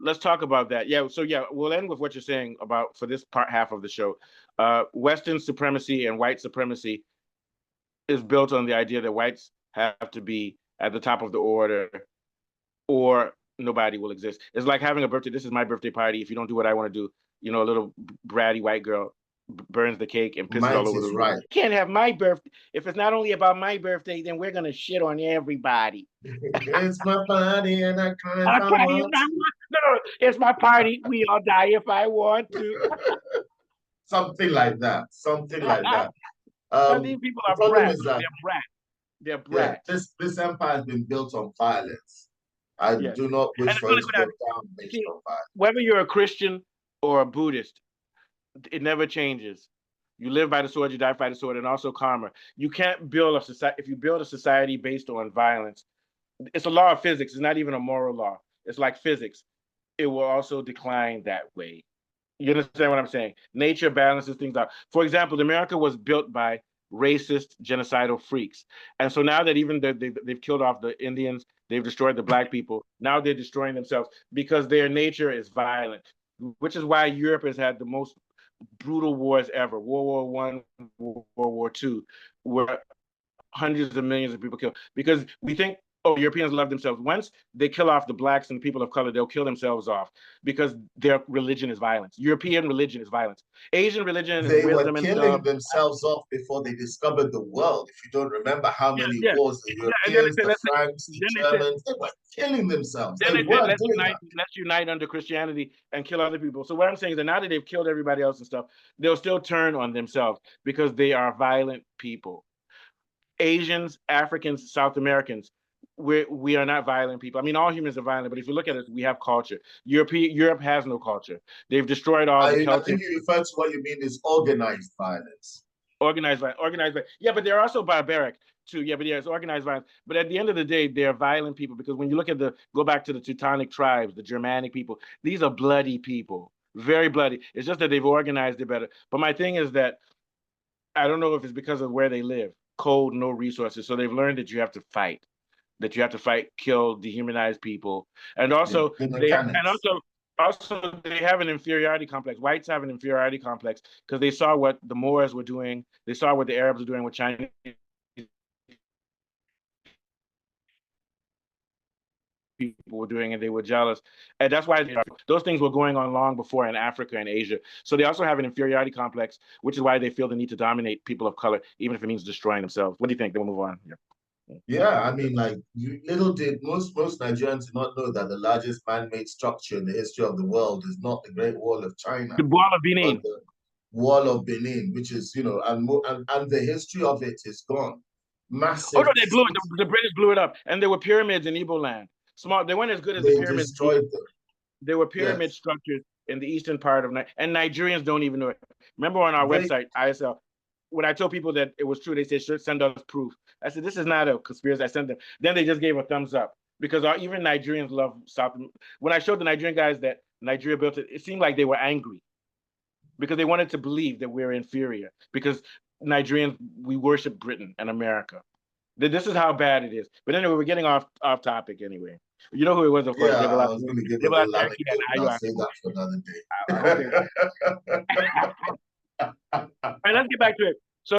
let's talk about that. Yeah, so yeah, we'll end with what you're saying about for this part half of the show. Western supremacy and white supremacy is built on the idea that whites have to be at the top of the order or nobody will exist. It's like having a birthday. This is my birthday party. If you don't do what I want to do, a little bratty white girl burns the cake and pisses all Might over the is room. right. Can't have my birthday. If it's not only about my birthday, then we're gonna shit on everybody. It's my party and I cry if I I cry if want I to. want. No, it's my party. We all die if I want to. Something like that. Something like that. Now these people The are problem brats. is that, They're brats. They're yeah, brats. this empire has been built on violence. I Yeah. do not And wish it's for gonna it to go down. go down based See, on violence. whether you're a Christian or a Buddhist, it never changes. You live by the sword, you die by the sword, and also karma. You can't build a society if you build a society based on violence. It's a law of physics. It's not even a moral law. It's like physics. It will also decline that way. You understand what I'm saying? Nature balances things out. For example, America was built by racist, genocidal freaks. And so now that even they've killed off the Indians, they've destroyed the black people, now they're destroying themselves because their nature is violent, which is why Europe has had the most brutal wars ever. World War I, World War II, where hundreds of millions of people killed because we think, oh, Europeans love themselves. Once they kill off the blacks and people of color, they'll kill themselves off because their religion is violence. European religion is violence. Asian religion is They were wisdom and killing love. themselves off before they discovered the world. If you don't remember how Yeah, many yeah. wars the Yeah, and then Europeans, they said, the Franks, the then they said, Germans, they were killing themselves. then They they said, were doing that. let's unite under Christianity and kill other people. So what I'm saying is that now that they've killed everybody else and stuff, they'll still turn on themselves because they are violent people. Asians, Africans, South Americans, we are not violent people. I mean, all humans are violent, but if you look at it, we have culture. Europe has no culture. They've destroyed all the I Celtic think you refer to what you mean is organized violence. organized violence. Yeah, but they're also barbaric too. Yeah, but yeah, it's organized violence. But at the end of the day, they're violent people because when you look at go back to the Teutonic tribes, the Germanic people, these are bloody people, very bloody. It's just that they've organized it better. But my thing is that I don't know if it's because of where they live, cold, no resources. So they've learned that you have to fight, kill, dehumanize people, and Yeah, also the they and mechanics. also they have an inferiority complex. Whites have an inferiority complex because they saw what the Moors were doing, they saw what the Arabs were doing with Chinese people were doing, and they were jealous, and that's why those things were going on long before in Africa and Asia. So they also have an inferiority complex, which is why they feel the need to dominate people of color, even if it means destroying themselves. What do you think? Then we'll move on. Yeah. Yeah, I mean, like little did most Nigerians do not know that the largest man-made structure in the history of the world is not the Great Wall of China, The Boil of but Benin. the Wall of Benin, which is, and the history of it is gone. Oh Massive no, they blew it. cities, The British blew it up, and there were pyramids in Igbo land. Small. They weren't as good as the they pyramids in Egypt. destroyed them. There were pyramid Yes, structures in the eastern part of Nigeria, and Nigerians don't even know it. Remember on our they website, ISL, when I told people that it was true, they said, "Should send us proof." I said, "This is not a conspiracy." I sent them. Then they just gave a thumbs up because even Nigerians love South. When I showed the Nigerian guys that Nigeria built it, it seemed like they were angry because they wanted to believe that we're inferior because Nigerians, we worship Britain and America. This is how bad it is. But anyway, we're getting off topic anyway. You know who it was, of course. yeah, I was going to give a Debola little Turkey and anecdote, but I'll Ayo. say that for another Okay. day. All right, let's get back to it.